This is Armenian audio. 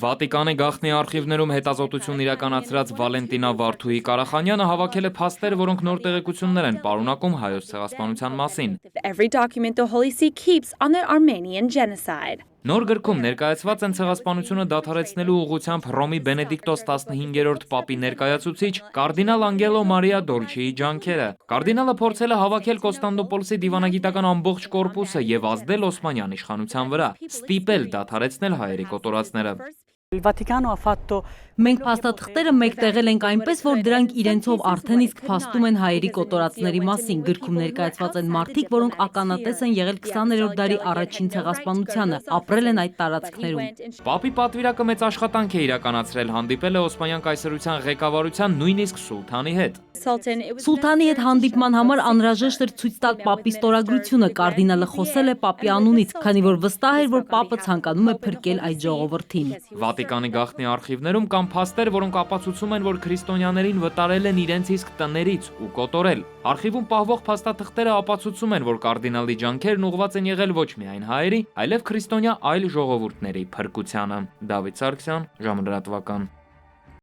Վատիկանի գաղտնի արխիվներում հետազոտություն իրականացրած Վալենտինա Վարդուհի Կարախանյանը հավաքել է փաստեր, որոնք նոր տեղեկություններ են պարունակում հայոց ցեղասպանության մասին։ Նոր գրքում ներկայացված են ցեղասպանությունը դադարեցնելու ուղղությամբ Հռոմի Բենեդիկտոս 15-րդ պապի ներկայացուցիչ կարդինալ Անգելո Մարիա Դոլչիի ջանքերը։ Կարդինալը փորձել է հավաքել Կոստանդնուպոլսի դիվանագիտական ամբողջ կորպուսը եւ ազդել Օսմանյան իշխանության վրա, ստիպել դադարեցնել հայերի կոտորածները։ Մենք փաստաթղթերը մեկտեղել ենք այնպես, որ դրանք իրենցով արդեն իսկ փաստում են հայերի կոտորածների մասին։ Գրքում ներկայացված են մարդիկ, որոնք ականատես են եղել 20-րդ դարի առաջին ցեղասպանությանը, ապրել են այդ տարածքներում։ Պապի պատվիրակը մեծ աշխատանք է իրականացրել, հանդիպել է Օսմանյան կայսրության ղեկավարության, նույնիսկ սուլթանի հետ։ Սուլթանի հետ հանդիպման համար անհրաժեշտ էր ցույց տալ պապի ստորագրությունը, կարդինալը խոսել է պապի անունից, քանի որ վստահ էր, որ պապը ցանկանում է փրկել այդ ժողովրդին։ Վատիկանի գաղտնի արխիվներում կան փաստեր, որոնք ապացուցում են, որ քրիստոնյաներին վտարել են իրենց իսկ տներից ու կոտորել։ Արխիվում պահվող փաստաթղթերը ապացուցում են, որ կարդինալի ջանքերն ուղղված են եղել ոչ միայն հայերի, այլև քրիստոնյա այլ ժողովուրդների փրկությանը։ Դավիթ Սարգսյան, ժամը լրատվական։